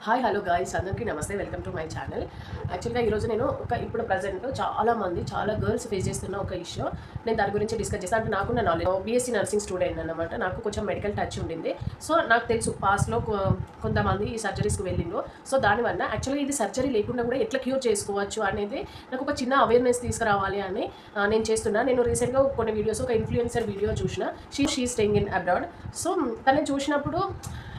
Hi hello guys, అందరికీ నమస్తే. Welcome to my channel. యాక్చువల్గా ఈరోజు నేను ఇప్పుడు ప్రజెంట్ చాలా గర్ల్స్ ఫేస్ చేస్తున్న ఒక ఇష్యూ నేను దాని గురించి డిస్కస్ చేస్తాను. అంటే నాకున్న నాలెడ్జ్, బీఎస్సీ నర్సింగ్ స్టూడెంట్ అనమాట. నాకు కొంచెం మెడికల్ టచ్ ఉండింది. సో నాకు తెలుసు పాస్ట్లో కొంతమంది ఈ సర్జరీస్కి వెళ్ళిండు. సో దానివల్ల యాక్చువల్గా ఇది సర్జరీ లేకుండా కూడా ఎట్లా క్యూర్ చేసుకోవచ్చు అనేది నాకు ఒక చిన్న అవేర్నెస్ తీసుకురావాలి అని నేను చేస్తున్నా. నేను రీసెంట్గా కొన్ని వీడియోస్, ఒక ఇన్ఫ్లుయెన్సర్ వీడియో చూసిన. She staying in abroad. So తనని చూసినప్పుడు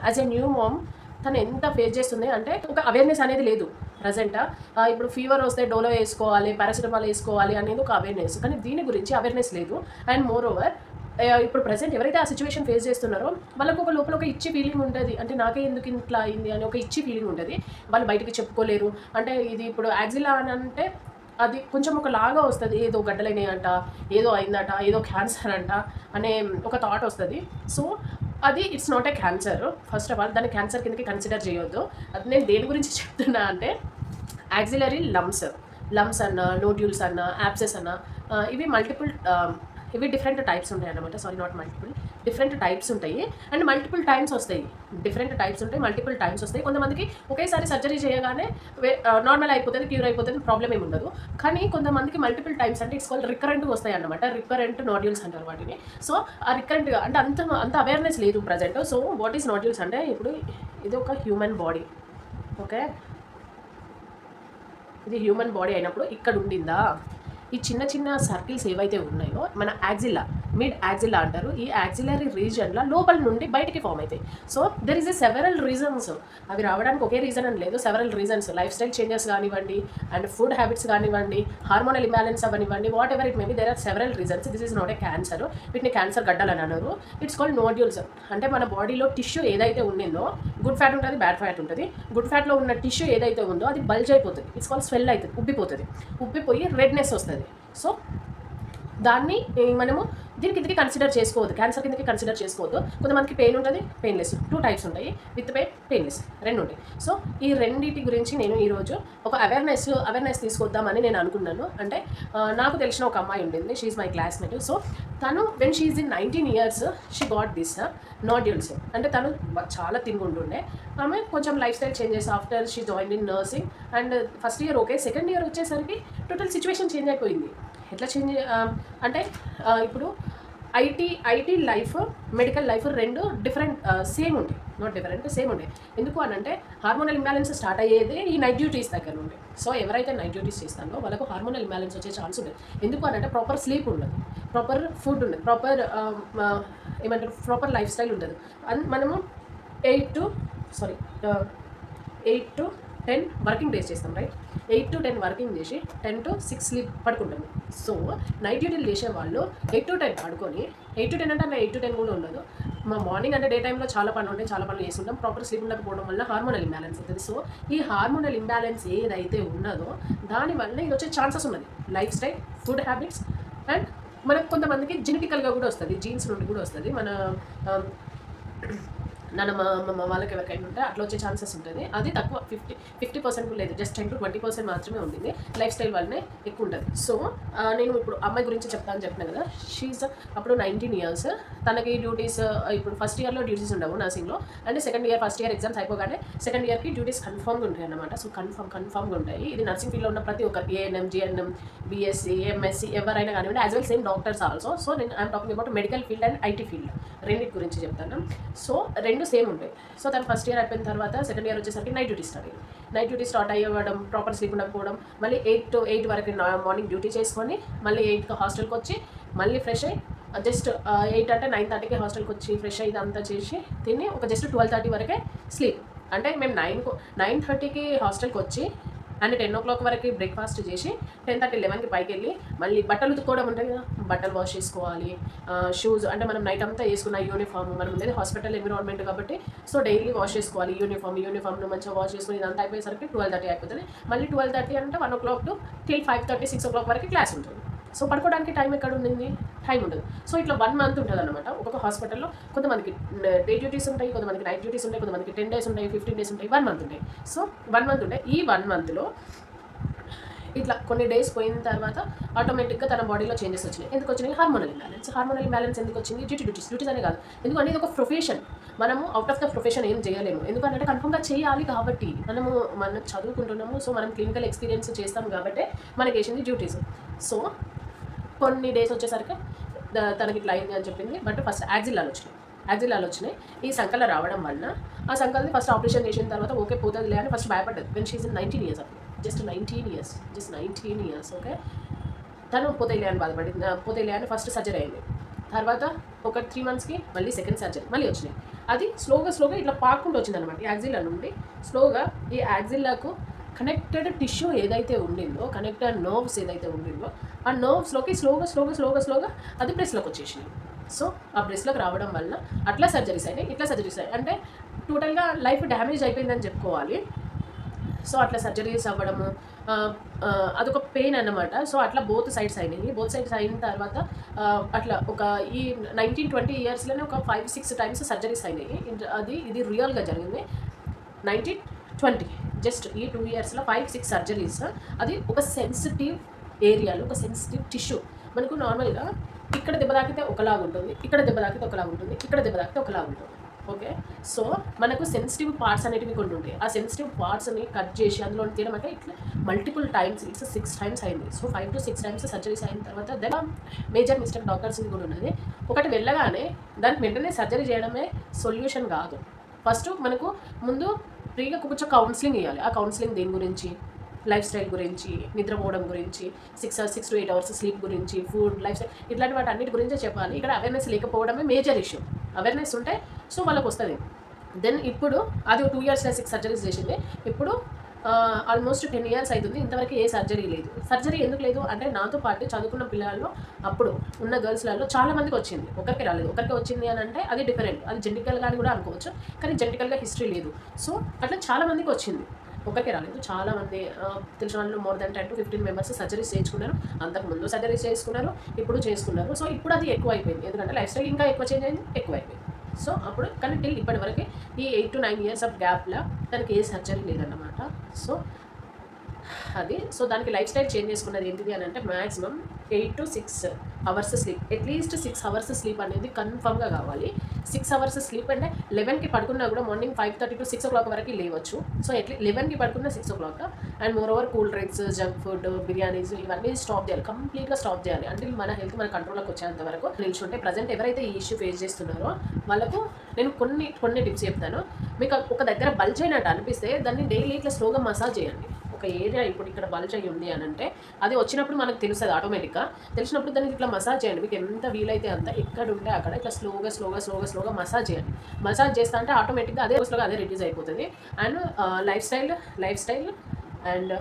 యాజ్ ఎ న్యూ మామ్ తను ఎంత ఫేస్ చేస్తుంది అంటే ఒక అవేర్నెస్ అనేది లేదు ప్రజెంట్. ఇప్పుడు ఫీవర్ వస్తే డోలో వేసుకోవాలి, పారాసిటమాల్ వేసుకోవాలి అనేది ఒక అవేర్నెస్, కానీ దీని గురించి అవేర్నెస్ లేదు. అండ్ మోర్ ఓవర్ ఇప్పుడు ప్రజెంట్ ఎవరైతే ఆ సిచ్యువేషన్ ఫేస్ చేస్తున్నారో వాళ్ళకు ఒక లోపల ఒక ఇచ్చి ఫీలింగ్ ఉంటుంది. అంటే నాకే ఎందుకు ఇట్లా అయింది అని ఒక ఇచ్చి ఫీలింగ్ ఉంటుంది. వాళ్ళు బయటికి చెప్పుకోలేరు. అంటే ఇది ఇప్పుడు యాక్సిలా అని అంటే అది కొంచెం ఒక లాగా వస్తుంది, ఏదో గడ్డలైనాయి అంట, ఏదో అయిందట, ఏదో క్యాన్సర్ అంట అనే ఒక థాట్ వస్తుంది. సో అది it's not a cancer. First of all దాన్ని క్యాన్సర్ కిందకి కన్సిడర్ చేయొద్దు. అది నేను దేని గురించి చెప్తున్నా అంటే యాక్సిలరీ లమ్స్ అన్న, నోడ్యూల్స్ అన్న, యాప్సెస్ అన్న, ఇవి డిఫరెంట్ టైప్స్ ఉంటాయి అన్నమాట. Sorry, not multiple, different types ఉంటాయి. అండ్ మల్టిపుల్ టైమ్స్ వస్తాయి. మల్టిపుల్ టైమ్స్ వస్తాయి. కొంతమందికి ఒకేసారి సర్జరీ చేయగానే నార్మల్ అయిపోతుంది, క్యూర్ అయిపోతుంది, ప్రాబ్లం ఏమి ఉండదు. కానీ కొంతమందికి మల్టిపుల్ టైమ్స్ అంటే ఇట్స్ కాల్డ్ రికరెంట్గా వస్తాయి అన్నమాట. రికరెంట్ నోడ్యూల్స్ అంటారు వాటిని. సో ఆ రికరెంట్గా అంటే అంత అవేర్నెస్ లేదు present. So what is nodules అంటే ఇప్పుడు ఇది ఒక హ్యూమన్ బాడీ. ఓకే, ఇది హ్యూమన్ బాడీ అయినప్పుడు ఇక్కడ ఉండిందా ఈ చిన్న చిన్న సర్కిల్స్ ఏవైతే ఉన్నాయో మన మిడ్ యాక్సిల్లా అంటారు. ఈ యాక్సిలరీ రీజన్లో లోపల నుండి బయటికి ఫామ్ అవుతాయి. So there is several reasons. అవి రావడానికి ఒకే రీజన్ అని లేదు, several reasons. Lifestyle changes కానివ్వండి, అండ్ ఫుడ్ హ్యాబిట్స్ కానివ్వండి, హార్మోనల్ ఇంబ్యాలెన్స్ అవ్వనివ్వండి, whatever it maybe, there are several reasons. This is not a cancer. వీటిని క్యాన్సర్ గడ్డలు అని అన్నారు. It's called nodules. అంటే మన బాడీలో టిష్యూ ఏదైతే ఉండిందో, గుడ్ ఫ్యాట్ ఉంటుంది, బ్యాడ్ ఫ్యాట్ ఉంటుంది. గుడ్ ఫ్యాట్లో ఉన్న టిష్యూ ఏదైతే ఉందో అది బల్జ్ అయిపోతుంది. ఇట్స్ కాల్డ్ స్వెల్ అవుతుంది, ఉబ్బిపోయి రెడ్నెస్ వస్తుంది. సో దాన్ని మనము దీని కిందకి కన్సిడర్ చేసుకోవద్దు, క్యాన్సర్ కిందకి కన్సిడర్ చేసుకోవద్దు. కొంతమందికి పెయిన్ ఉంటుంది, పెయిన్లెస్. 2 టైప్స్ ఉంటాయి, విత్ పెయిన్, పెయిన్లెస్, 2 ఉంటాయి. సో ఈ రెండింటి గురించి నేను ఈరోజు ఒక అవేర్నెస్ తీసుకొద్దామని నేను అనుకున్నాను. అంటే నాకు తెలిసిన ఒక అమ్మాయి ఉండింది, she is my classmate. So తను when she is in 19 years she got this nodules. అంటే తను చాలా తింగుంటుండే. ఆమె కొంచెం lifestyle changes after she join in nursing. And first year okay, second year వచ్చేసరికి టోటల్ సిచ్యువేషన్ చేంజ్ అయిపోయింది. ఎట్లా చేంజ్ అంటే ఇప్పుడు ఐటీ లైఫ్, మెడికల్ లైఫ్ రెండు డిఫరెంట్, సేమ్ ఉంటాయి, నాట్ డిఫరెంట్, సేమ్ ఉంటాయి. ఎందుకు అని అంటే హార్మోనల్ ఇంబ్యాలెన్స్ స్టార్ట్ అయ్యేదే ఈ నైట్ డ్యూటీస్ దగ్గర నుండి. సో ఎవరైతే నైట్ డ్యూటీస్ చేస్తారో వాళ్ళకు హార్మోనల్ ఇంబ్యాలెన్స్ వచ్చే ఛాన్స్ ఉంటుంది. ఎందుకు అని అంటే ప్రాపర్ స్లీప్ ఉండదు, ప్రాపర్ ఫుడ్ ఉండదు, ప్రాపర్ లైఫ్ స్టైల్ ఉండదు. మనము 8 to 10 వర్కింగ్ డేస్ చేస్తాం, రైట్? 8 to 10 వర్కింగ్ చేసి 10 to 6 స్లీప్ పడుకుంటాము. సో నైట్ డ్యూటీలు చేసే వాళ్ళు 8 to 10 పడుకొని, 8 to 10 అంటే అలా 8 to 10 కూడా ఉండదు. మార్నింగ్ అంటే డే టైంలో చాలా పనులు చేస్తుంటాం. ప్రాపర్ స్లీప్ ఉండకపోవడం వల్ల హార్మోనల్ ఇంబ్యాలెన్స్ అవుతుంది. సో ఈ హార్మోనల్ ఇంబ్యాలెన్స్ ఏదైతే ఉన్నదో దానివల్ల ఇది వచ్చే ఛాన్సెస్ ఉన్నది. Life style, food habits, and మనకు కొంతమందికి జెనెటికల్గా కూడా వస్తుంది, జీన్స్ నుండి కూడా వస్తుంది. మన నాన్నమ్మ వాళ్ళకి ఎవరికైనా ఉంటే అట్లా వచ్చే ఛాన్సెస్ ఉంటుంది. అది తక్కువ, 50% లేదు, జస్ట్ 10 to 20% మాత్రమే ఉంటుంది. లైఫ్ స్టైల్ వల్లనే ఎక్కువ ఉంటుంది. సో నేను ఇప్పుడు అమ్మాయి గురించి చెప్తాను చెప్పిన కదా. షీజ్ అప్పుడు 19 years. తనకి డ్యూటీస్ ఇప్పుడు ఫస్ట్ ఇయర్లో డ్యూటీస్ ఉండవు నర్సింగ్లో. అండ్ ఫస్ట్ ఇయర్ ఎగ్జామ్స్ అయిపోగానే సెకండ్ ఇయర్కి డ్యూటీస్ కన్ఫర్మ్గా ఉంటాయి అన్నమాట. సో కన్ఫర్మ్గా ఉంటాయి. ఇది నర్సింగ్ ఫీల్డ్లో ఉన్న ప్రతి ఒక్కరికి, ఏఎన్ఎం, జిఎన్ఎం, బీఎస్సీ, ఎంఎస్సీ ఎవరైనా కానివ్వండి, as well same doctors also. So నేను I'm talking about medical field and IT field, రెండింటి గురించి చెప్తాను. సో రెండు సేమ్ ఉంటాయి. సో తను ఫస్ట్ ఇయర్ అయిపోయిన తర్వాత సెకండ్ ఇయర్ వచ్చేసరికి నైట్ డ్యూటీ స్టార్ట్ అయ్యడం, ప్రాపర్ స్లీప్ ఉండకపోవడం, మళ్ళీ 8 to 8 వరకు మార్నింగ్ డ్యూటీ చేసుకొని మళ్ళీ 8కి హాస్టల్కి వచ్చి మళ్ళీ ఫ్రెష్ అయ్యి జస్ట్ 8 అంటే 9:30కి హాస్టల్కి వచ్చి ఫ్రెష్ అయ్యి ఇదంతా చేసి తిని ఒక జస్ట్ 12:30 వరకే స్లీప్. అంటే మేము 9:30కి హాస్టల్కి వచ్చి అండ్ 10 o'clock వరకు బ్రేక్ఫాస్ట్ చేసి 10:30, 11కి పైకి వెళ్ళి మళ్ళీ బట్టలు ఉతుక్కోవడం ఉంటుంది కదా, బట్టలు వాష్ చేసుకోవాలి. షూస్ అంటే మనం నైట్ అంతా వేసుకున్న యూనిఫామ్, మనం ఉండేది హాస్పిటల్ ఎన్విరాన్మెంట్ కాబట్టి సో డైలీ వాష్ చేసుకోవాలి. యూనిఫామ్ను మంచిగా వాష్ చేసుకుని ఇదంతా అయిపోయేసరికి 12:30 అయిపోతుంది. మళ్ళీ 12:30 అంటే 1 o'clock to till 5:30, 6 o'clock వరకు క్లాస్ ఉంటుంది. సో పడుకోవడానికి టైం ఎక్కడ ఉంది, టైం ఉండదు. సో ఇట్లా 1 month ఉంటుంది అనమాట. ఒక్కొక్క హాస్పిటల్లో కొంతమందికి డే డ్యూటీస్ ఉంటాయి, కొంతమందికి నైట్ డ్యూటీస్ ఉంటాయి, కొంతమందికి 10 days ఉంటాయి, 15 days ఉంటాయి, 1 month ఉంటాయి. సో 1 month ఉంటాయి. ఈ 1 monthలో ఇట్లా కొన్ని డేస్ పోయిన తర్వాత ఆటోమేటిక్గా తన బాడీలో చేంజెస్ వచ్చినాయి. ఎందుకు వచ్చినాయి? హార్మోనల్ ఇంబ్యాలెన్స్ ఎందుకు వచ్చింది? డ్యూటీస్ అనే కాదు, ఎందుకంటే ఇది ఒక ప్రొఫెషన్. మనము అవుట్ ఆఫ్ ద ప్రొఫెషన్ ఏం చేయలేము, ఎందుకంటే కన్ఫర్మ్గా చేయాలి కాబట్టి. మనం చదువుకుంటున్నాము, సో మనం క్లినికల్ ఎక్స్పీరియన్స్ చేస్తాం కాబట్టి మనకి వేసింది డ్యూటీస్. సో కొన్ని డేస్ వచ్చేసరికి తనకి ఇట్లా అయింది అని చెప్పింది. బట్ ఫస్ట్ యాక్సిల్లాలు వచ్చినాయి. ఈ సంకల రావడం వలన ఆ సంకల్ని ఫస్ట్ ఆపరేషన్ చేసిన తర్వాత ఓకే పోతుందిలే అని ఫస్ట్ భయపడ్డది. వెన్ షీజ్ 19 years అప్పుడు, జస్ట్ 19 years. ఓకే, తను పోతేలే అని బాధపడింది. పోతేలే అని ఫస్ట్ సర్జరీ అయింది. తర్వాత ఒక 3 monthsకి మళ్ళీ సెకండ్ సర్జరీ మళ్ళీ వచ్చినాయి. అది స్లోగా ఇట్లా పాక్కుంటూ వచ్చింది అనమాట. యాక్సిల్లా నుండి స్లోగా ఈ యాక్సిల్లాకు కనెక్టెడ్ టిష్యూ ఏదైతే ఉండిందో, కనెక్టెడ్ నర్వ్స్ ఏదైతే ఉండిందో, ఆ నర్వ్స్లోకి స్లోగా అది బ్రెస్ట్లోకి వచ్చేసింది. సో ఆ బ్రెస్ట్లోకి రావడం వల్ల అట్లా సర్జరీస్ అయినాయి, ఇట్లా సర్జరీస్ అయ్యాయి. అంటే టోటల్గా లైఫ్ డ్యామేజ్ అయిపోయిందని చెప్పుకోవాలి. సో అట్లా సర్జరీస్ అవ్వడము అదొక పెయిన్ అన్నమాట. సో అట్లా బోత్ సైడ్స్ అయిన తర్వాత అట్లా ఒక ఈ 19-20 yearsలోనే ఒక 5-6 times సర్జరీస్ అయినాయి. ఇది రియల్గా జరిగింది. 19-20 జస్ట్ ఈ 2 yearsలో 5-6 సర్జరీస్. అది ఒక సెన్సిటివ్ ఏరియాలో, ఒక సెన్సిటివ్ టిష్యూ. మనకు నార్మల్గా ఇక్కడ దెబ్బ తాకితే ఒకలాగా ఉంటుంది, ఇక్కడ దెబ్బ తాకితే ఒకలాగా ఉంటుంది, ఇక్కడ దెబ్బ తాకితే ఒకలాగా ఉంటుంది. ఓకే, సో మనకు సెన్సిటివ్ పార్ట్స్ అనేటివి కొన్ని ఉంటాయి. ఆ సెన్సిటివ్ పార్ట్స్ని కట్ చేసి అందులో తీయడం అంటే ఇట్లా మల్టిపుల్ టైమ్స్, ఇట్స్ 6 times అయింది. సో 5 to 6 times సర్జరీస్ అయిన తర్వాత దెన్ మేజర్ మిస్టేక్ డాక్టర్స్ది కూడా ఉన్నది. ఒకటి వెళ్ళగానే దానికి వెంటనే సర్జరీ చేయడమే సొల్యూషన్ కాదు. ఫస్ట్ మనకు ముందు ఫ్రీగా కొంచెం కౌన్సిలింగ్ ఇవ్వాలి. ఆ కౌన్సిలింగ్ దేని గురించి? లైఫ్ స్టైల్ గురించి, నిద్రపోవడం గురించి, 6 to 8 hours స్లీప్ గురించి, ఫుడ్, లైఫ్ స్టైల్, ఇట్లాంటి వాటి అన్నిటి గురించే చెప్పాలి. ఇక్కడ అవేర్నెస్ లేకపోవడమే మేజర్ ఇష్యూ. అవేర్నెస్ ఉంటే సో వాళ్ళకి వస్తుంది. దెన్ ఇప్పుడు అది 2 yearsలో 6 సర్జరీస్ చేసింది. ఇప్పుడు ఆల్మోస్ట్ 10 years అవుతుంది, ఇంతవరకు ఏ సర్జరీ లేదు. సర్జరీ ఎందుకు లేదు అంటే నాతో పాటు చదువుకున్న పిల్లల్లో అప్పుడు ఉన్న గర్ల్స్లలో చాలా మందికి వచ్చింది, ఒకరికి రాలేదు. ఒకరికి వచ్చింది అని అంటే అది డిఫరెంట్, అది జెనెటికల్గా అని కూడా అనుకోవచ్చు, కానీ జెనెటికల్గా హిస్టరీ లేదు. సో అట్లా చాలా మందికి వచ్చింది, ఒకరికి రాలేదు. చాలామంది తెలిసిన వాళ్ళు more than 10 to 15 members surgeries చేయించుకున్నారు. అంతకుముందు సర్జరీస్ చేసుకున్నారు, ఇప్పుడు చేసుకున్నారు. సో ఇప్పుడు అది ఎక్కువ అయిపోయింది, ఎందుకంటే లైఫ్ స్టైల్ ఇంకా ఎక్కువ చేంజ్ అయింది, ఎక్కువ అయిపోయింది. సో అప్పుడు కానీ టిల్ ఇప్పటివరకు ఈ 8 to 9 years ఆఫ్ గ్యాప్లో దానికి ఏ సర్జరీ లేదన్నమాట. సో అది సో దానికి లైఫ్ స్టైల్ చేంజ్ చేసుకున్నది ఏంటిది అని అంటే maximum 8 to 6 hours sleep, at least 6 hours sleep అనేది కన్ఫర్మ్గా కావాలి. 6 hours స్లీప్ అంటే 11కి పడుకున్నా కూడా మార్నింగ్ 5:30 to 6 o'clock వరకు లేవచ్చు. సో 11కి పడుకున్న 6 o'clock. And more over cool drinks, junk food, biryanis ఇవన్నీ స్టాప్ చేయాలి, కంప్లీట్గా స్టాప్ చేయాలి. అంటే మన హెల్త్ మన కంట్రోల్లోకి వచ్చేంత వరకు నిల్చుంటే. ప్రజెంట్ ఎవరైతే ఈ ఇష్యూ ఫేస్ చేస్తున్నారో వాళ్ళకు నేను కొన్ని టిప్స్ చెప్తాను. మీకు ఒక దగ్గర బల్జ్ అయినట్టు అనిపిస్తే దాన్ని డైలీ ఇట్లా స్లోగా మసాజ్ చేయండి. ఒక ఏరియా ఇప్పుడు ఇక్కడ బల్జ్ అయ్యి ఉంది అని అంటే అది వచ్చినప్పుడు మనకు తెలుస్తుంది ఆటోమేటిక్గా. తెలిసినప్పుడు దానికి ఇట్లా మసాజ్ చేయండి. మీకు ఎంత వీలైతే అంత ఎక్కడ ఉంటే అక్కడ ఇట్లా స్లోగా మసాజ్ చేయండి. మసాజ్ చేస్తా అంటే ఆటోమేటిక్గా అదే రోజులో అదే రిడ్యూస్ అయిపోతుంది. And life style and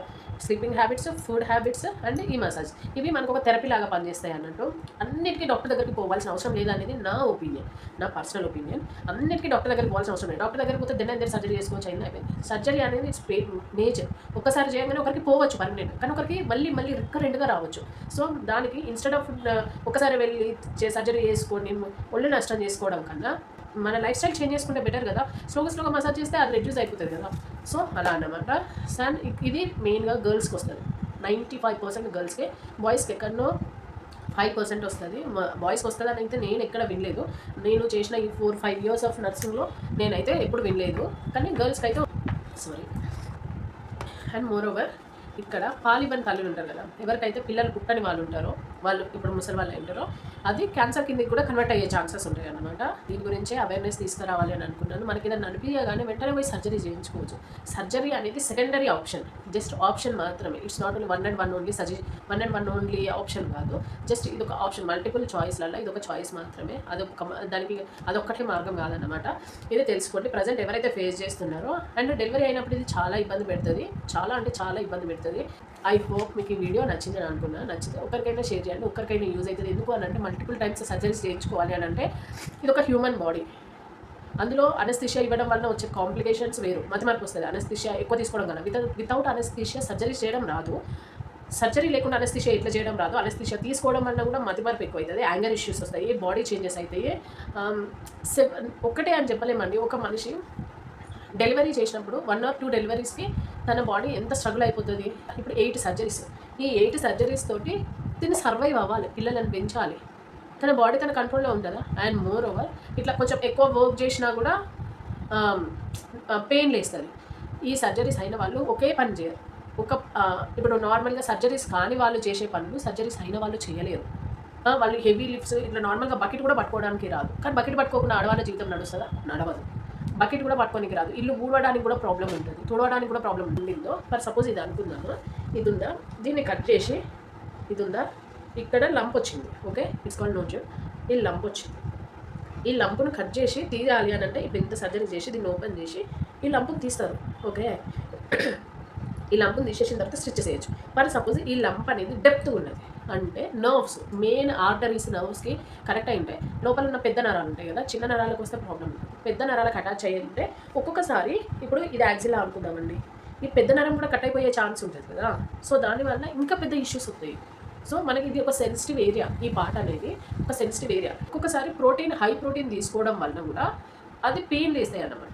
sleeping habits, food habits and ఈ మసాజ్, ఇవి మనకు ఒక థెరపీ లాగా పనిచేస్తాయి అన్నట్టు. అన్నిటికీ డాక్టర్ దగ్గరికి పోవాల్సిన అవసరం లేదనేది నా ఒపీనియన్, నా పర్సనల్ ఒపీనియన్. అన్నిటికీ డాక్టర్ దగ్గరికి పోవాల్సిన అవసరం లేదు. డాక్టర్ దగ్గరికి పోతే దెన్ సర్జరీ చేసుకోవచ్చు, అయింది అయిపోయింది. సర్జరీ అనేది ఇట్స్ మేజర్. ఒక్కసారి చేయగానే ఒకరికి పోవచ్చు పర్మనెంట్, కానీ ఒకరికి మళ్ళీ రికరెంట్గా రావచ్చు. సో దానికి ఇన్స్టెడ్ ఆఫ్ ఒకసారి వెళ్ళి సర్జరీ చేసుకొని ఒళ్ళు నష్టం చేసుకోవడం కన్నా మన లైఫ్ స్టైల్ చేంజ్ చేసుకుంటే బెటర్ కదా. స్లోగా మసాజ్ చేస్తే అది రెడ్యూస్ అయిపోతుంది కదా. సో అలా అన్నమాట. సార్ ఇది మెయిన్గా గర్ల్స్కి వస్తుంది. 95% గర్ల్స్కే, బాయ్స్కి ఎక్కడనో 5% వస్తుంది. బాయ్స్కి వస్తుంది అని అయితే నేను ఎక్కడ వినలేదు. నేను చేసిన ఈ 4-5 years ఆఫ్ నర్సింగ్లో నేనైతే ఎప్పుడు వినలేదు, కానీ గర్ల్స్కి అయితే అండ్ మోర్ ఓవర్ ఇక్కడ పాలివన్ తల్లులు ఉంటారు కదా, ఎవరికైతే పిల్లలు పుట్టని వాళ్ళు ఉంటారో, వాళ్ళు ఇప్పుడు ముసలి వాళ్ళు ఉంటారో, అది క్యాన్సర్ కిందకి కూడా కన్వర్ట్ అయ్యే ఛాన్సెస్ ఉంటాయి అన్నమాట. దీని గురించే అవేర్నెస్ తీసుకురావాలి అని అనుకుంటున్నాను. మనకి ఏదైనా అనిపించగానే వెంటనే పోయి సర్జరీ చేయించుకోవచ్చు. సర్జరీ అనేది సెకండరీ ఆప్షన్, జస్ట్ ఆప్షన్ మాత్రమే. It's not only one and one only option కాదు. జస్ట్ ఇది ఒక ఆప్షన్, మల్టిపుల్ చాయిస్లలో ఇది ఒక చాయిస్ మాత్రమే. అదొక్కటే మార్గం కాదన్నమాట. ఇది తెలుసుకోండి. ప్రజెంట్ ఎవరైతే ఫేస్ చేస్తున్నారో అండ్ డెలివరీ అయినప్పుడు ఇది చాలా ఇబ్బంది పెడుతుంది, చాలా ఇబ్బంది పెడుతుంది. ఐ హోప్ మీకు ఈ వీడియో నచ్చిందని అనుకున్నా. నచ్చితే ఒకరికైనా షేర్ చేయండి, ఒకరికైనా యూజ్ అవుతుంది. ఎందుకు అని అంటే మల్టిపుల్ టైమ్స్ సర్జరీస్ చేయించుకోవాలి అని అంటే ఇది ఒక హ్యూమన్ బాడీ. అందులో అనస్థిషియా ఇవ్వడం వల్ల వచ్చే కాంప్లికేషన్స్ వేరు, మతిమరుపు వస్తుంది. అనస్థిషియా ఎక్కువ తీసుకోవడం కన్నా వితౌట్ అనస్థిషియా సర్జరీ చేయడం రాదు. సర్జరీ లేకుండా అనస్థిషియా ఇట్లా చేయడం రాదు. అనస్థిషియా తీసుకోవడం వల్ల కూడా మతిమరుపు ఎక్కువ అవుతుంది, యాంగర్ ఇష్యూస్ వస్తాయి, బాడీ చేంజెస్ అవుతాయి. ఒక్కటే అని చెప్పలేమండి. ఒక మనిషి డెలివరీ చేసినప్పుడు 1 or 2 డెలివరీస్కి తన బాడీ ఎంత స్ట్రగుల్ అయిపోతుంది. ఇప్పుడు 8 సర్జరీస్ ఈ 8 సర్జరీస్ తోటి తిని సర్వైవ్ అవ్వాలి, పిల్లలను పెంచాలి, తన బాడీ తన కంట్రోల్లో ఉంటుందా. అండ్ మోర్ ఓవర్ ఇట్లా కొంచెం ఎక్కువ వర్క్ చేసినా కూడా పెయిన్ లేస్తుంది. ఈ సర్జరీస్ అయిన వాళ్ళు ఒకే పని చేయరు. ఇప్పుడు నార్మల్గా సర్జరీస్ కాని వాళ్ళు చేసే పనులు సర్జరీస్ అయిన వాళ్ళు చేయలేరు. వాళ్ళు హెవీ లిఫ్ట్స్ ఇట్లా నార్మల్గా బకెట్ కూడా పట్టుకోవడానికి రాదు. కానీ బకెట్ పట్టుకోకుండా ఆడవాళ్ళ జీవితం నడుస్తుందా? నడవదు. బకెట్ కూడా పట్టుకోనికి రాదు. ఇల్లు ఊడవడానికి కూడా ప్రాబ్లం ఉంటుంది, తుడవడానికి కూడా ప్రాబ్లం ఉండిందో. ఫర్ సపోజ్ ఇది అనుకుందాము, ఇది ఉందా, దీన్ని కట్ చేసి ఇది ఉందా, ఇక్కడ లంప్ వచ్చింది. Okay, it's called nozzle. ఈ లంప్ వచ్చింది. ఈ లంపును కట్ చేసి తీయాలి అని అంటే ఇప్పుడు ఇంత సర్జరీ చేసి దీన్ని ఓపెన్ చేసి ఈ లంపును తీస్తారు. ఓకే, ఈ లంపును తీసేసిన తర్వాత స్టిచ్ చేయొచ్చు. ఫర్ సపోజ్ ఈ లంప్ అనేది డెప్త్ ఉన్నది అంటే నర్వ్స్, మెయిన్ ఆర్టరీస్ నర్వ్స్కి కనెక్ట్ అయి ఉంటాయి. లోపల ఉన్న పెద్ద నరాలు ఉంటాయి కదా, చిన్న నరాలకు వస్తే ప్రాబ్లం ఉంటుంది. పెద్ద నరాలకు అటాచ్ అయ్యి ఉంటే ఒక్కొక్కసారి ఇప్పుడు ఇది యాక్సిలా అనుకుందామండి, ఈ పెద్ద నరం కూడా కట్ అయిపోయే ఛాన్స్ ఉంటుంది కదా. సో దానివల్ల ఇంకా పెద్ద ఇష్యూస్ వస్తాయి. సో మనకి ఇది ఒక సెన్సిటివ్ ఏరియా, ఈ పార్ట్ అనేది ఒక సెన్సిటివ్ ఏరియా. ఒక్కొక్కసారి హై ప్రోటీన్ తీసుకోవడం వల్ల కూడా అది పెయిన్ వేస్తాయి అన్నమాట.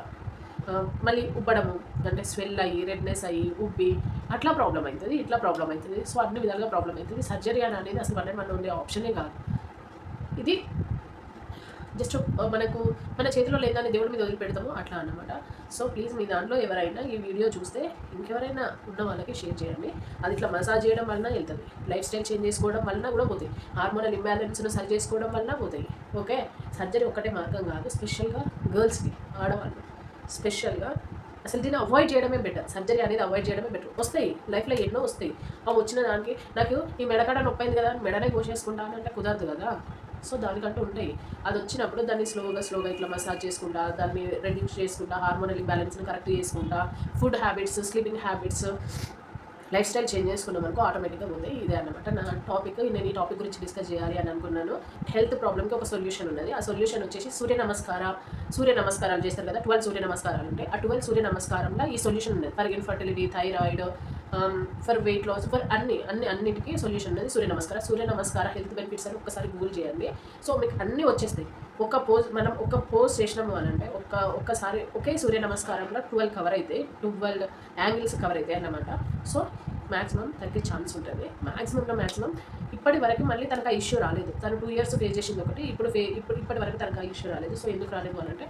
మళ్ళీ ఉబ్బడము అంటే స్వెల్ అయ్యి, రెడ్నెస్ అయ్యి, ఉబ్బి అట్లా ప్రాబ్లం అవుతుంది, ఇట్లా ప్రాబ్లం అవుతుంది. సో అన్ని విధాలుగా ప్రాబ్లం అవుతుంది. సర్జరీ అనేది అసలు మన ఉండే ఆప్షనే కాదు. ఇది జస్ట్ మన చేతిలో లేదని దేవుడి మీద వదిలిపెడతాము అట్లా అన్నమాట. సో ప్లీజ్ మీ దాంట్లో ఎవరైనా ఈ వీడియో చూస్తే ఇంకెవరైనా ఉన్న వాళ్ళకి షేర్ చేయండి. అది ఇట్లా మసాజ్ చేయడం వలన వెళ్తుంది, లైఫ్ స్టైల్ చేంజ్ చేసుకోవడం వలన కూడా పోతాయి, హార్మోనల్ ఇంబ్యాలెన్స్ను సరి చేసుకోవడం వలన పోతాయి. ఓకే, సర్జరీ ఒక్కటే మార్గం కాదు. స్పెషల్గా గర్ల్స్కి, ఆడవాళ్ళు స్పెషల్గా అసలు దీన్ని అవాయిడ్ చేయడమే బెటర్. సర్జరీ అనేది అవాయిడ్ చేయడమే బెటర్. వస్తాయి లైఫ్లో ఎన్నో వస్తాయి. వచ్చిన దానికి నాకు ఈ మెడకాడ నొప్పి అయింది కదా మెడనే కోసేసుకుంటాను అంటే కుదరదు కదా. సో దానికంటూ ఉంటాయి. అది వచ్చినప్పుడు దాన్ని స్లోగా ఇట్లా మసాజ్ చేసుకుంటా, దాన్ని రెడ్యూస్ చేసుకుంటా, హార్మోనల్ ఇంబ్యాలెన్స్ని కరెక్ట్ చేసుకుంటా, food habits, sleeping habits, life style change చేసుకున్నాం అనుకో ఆటోమేటిక్గా ఉంది. ఇదే అనమాట నా టాపిక్. నేను ఈ టాపిక్ గురించి డిస్కస్ చేయాలి అని అనుకున్నాను. హెల్త్ ప్రాబ్లమ్కి ఒక సొల్యూషన్ ఉన్నది. ఆ సొల్యూషన్ వచ్చేసి సూర్య నమస్కారాలు చేస్తారు కదా, 12 సూర్య నమస్కారాలు ఉంటాయి. ఆ 12 సూర్య నమస్కారంలో ఈ సొల్యూషన్ ఉన్నది. For infertility, thyroid, for weight loss, for అన్నిటికీ సొల్యూషన్ ఉన్నది సూర్య నమస్కార హెల్త్ బెనిఫిట్స్ అని ఒక్కసారి గూగుల్ చేయండి. సో మీకు అన్నీ వచ్చేస్తాయి. మనం ఒక పోజ్ చేసినాము అని అంటే ఒక్కసారి ఒకే సూర్య నమస్కారంలో 12 కవర్ అవుతాయి, 12 యాంగిల్స్ కవర్ అవుతాయి అన్నమాట. సో మ్యాక్సిమం తగ్గే ఛాన్స్ ఉంటుంది. మ్యాక్సిమం ఇప్పటి వరకు మళ్ళీ తనకు ఆ ఇష్యూ రాలేదు. తను 2 years ఫేస్ చేసింది ఒకటి, ఇప్పటి వరకు తనకు ఆ ఇష్యూ రాలేదు. సో ఎందుకు రాలేదు అని అంటే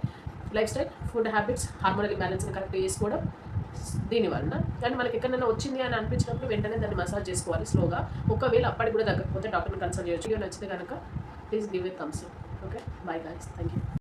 lifestyle, food habits, hormonal ఇంబ్యాలెన్స్ని కరెక్ట్ చేసుకోవడం దీనివల్ల. అండ్ మనకి ఎక్కడైనా వచ్చింది అని అనిపించినప్పుడు వెంటనే దాన్ని మసాజ్ చేసుకోవాలి స్లోగా. ఒకవేళ అప్పటికి కూడా తగ్గకపోతే డాక్టర్ని కన్సల్ట్ చేయొచ్చు. నచ్చితే కనుక please give a Thums up. Okay, bye guys, thank you.